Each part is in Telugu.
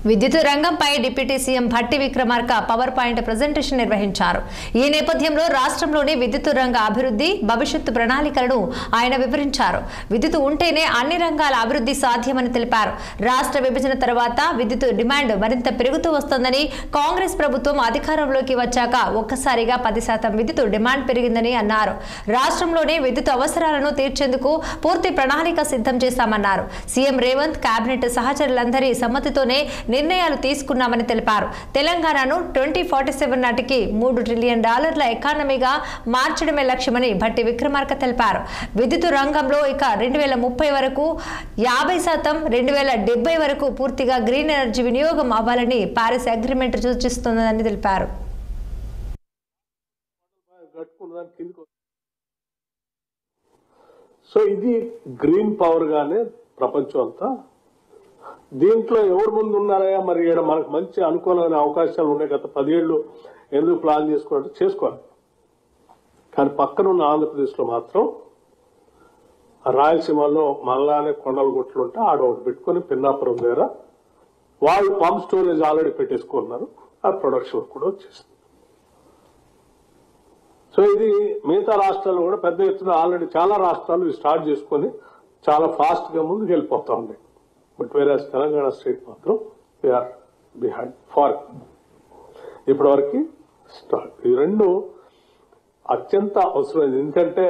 విద్యుత్ రంగంపై deputy CM Bhatti Vikramarka power point presentation నిర్వహించారు. ఈ నేపథ్యంలో రాష్ట్రంలోని విద్యుత్ రంగ అభివృద్ధి భవిష్యత్తు ప్రణాళికలను ఆయన వివరించారు. విద్యుత్ ఉంటేనే అన్ని రంగాల అభివృద్ధి సాధ్యమని తెలిపారు. రాష్ట్ర విభజన తర్వాత విద్యుత్ డిమాండ్ మరింత పెరుగుతూ వస్తోందని, కాంగ్రెస్ ప్రభుత్వం అధికారంలోకి వచ్చాక ఒక్కసారిగా 10% విద్యుత్ డిమాండ్ పెరిగిందని అన్నారు. రాష్ట్రంలోని విద్యుత్ అవసరాలను తీర్చేందుకు పూర్తి ప్రణాళిక సిద్ధం చేశామన్నారు. సీఎం రేవంత్ కేబినెట్ సహచరులందరి సమ్మతితోనే నిర్ణయాలు తీసుకున్నామని తెలిపారు. తెలంగాణను 2047 నాటికి $3 ట్రిలియన్ ఎకానమీగా మార్చడమే లక్ష్యమని భట్టి విక్రమార్క తెలిపారు. విద్యుత్ రంగంలో ఇక 2030 వరకు 50%, 2070 వరకు పూర్తిగా గ్రీన్ ఎనర్జీ వినియోగం అవ్వాలని పారిస్ అగ్రిమెంట్ సూచిస్తుందని తెలిపారు. సో ఇది గ్రీన్ పవర్ గానే ప్రపంచం అంతా. దీంట్లో ఎవరు ముందు ఉన్నారా? మరి ఇక్కడ మనకు మంచి అనుకూలమైన అవకాశాలు ఉన్నాయి. గత 10 ఏళ్ళు ఎందుకు ప్లాన్ చేసుకోవాలి. కానీ పక్కన ఉన్న ఆంధ్రప్రదేశ్ లో మాత్రం రాయలసీమలో మళ్ళానే కొండల గుట్లు ఉంటే ఆడ ఒకటి పెట్టుకుని పిన్నాపురం దగ్గర వాళ్ళు పంప్ స్టోరేజ్ ఆల్రెడీ పెట్టేసుకున్నారు. ఆ ప్రొడక్షన్ కూడా వచ్చేసింది. సో ఇది మిగతా రాష్ట్రాలు కూడా పెద్ద ఎత్తున ఆల్రెడీ చాలా రాష్ట్రాలు స్టార్ట్ చేసుకుని చాలా ఫాస్ట్ గా ముందుకు వెళ్ళిపోతా ఉన్నాయి. బట్ వేరే తెలంగాణ స్టేట్ మాత్రం వీఆర్ బిహైండ్ ఫార్ ఇప్పటి వరకు స్టార్ట్. ఈ రెండు అత్యంత అవసరమైంది. ఎందుకంటే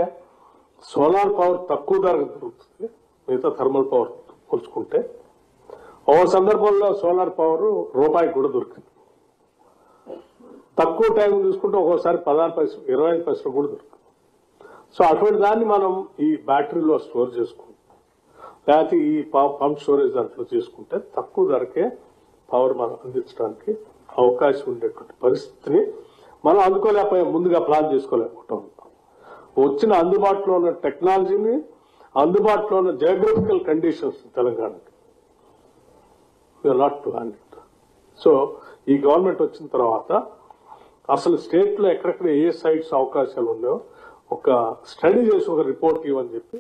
సోలార్ పవర్ తక్కువ ధరకు దొరుకుతుంది మిగతా థర్మల్ పవర్ పోల్చుకుంటే. ఓ సందర్భంలో సోలార్ పవర్ రూపాయికి కూడా దొరికింది. తక్కువ టైం చూసుకుంటే ఒక్కోసారి 16 పైసలు 25 పైసలు కూడా దొరుకుతుంది. సో అటువంటి దాన్ని మనం ఈ బ్యాటరీలో స్టోర్ చేసుకుంటాం, లేకపోతే ఈ పంప్ స్టోరేజ్ దాంట్లో చేసుకుంటే తక్కువ ధరకే పవర్ మనం అందించడానికి అవకాశం ఉండేటువంటి పరిస్థితిని మనం అందుకోలేకపోయాం, ముందుగా ప్లాన్ చేసుకోలేకపోవటం. వచ్చిన అందుబాటులో ఉన్న టెక్నాలజీని, అందుబాటులో ఉన్న జియోగ్రఫికల్ కండిషన్స్ తెలంగాణకి we are not plan it. So ఈ గవర్నమెంట్ వచ్చిన తర్వాత అసలు స్టేట్ లో ఎక్కడెక్కడ ఏ సైట్స్ అవకాశాలు ఉన్నాయో ఒక స్టడీ చేసి ఒక రిపోర్ట్ ఇవ్వని చెప్పి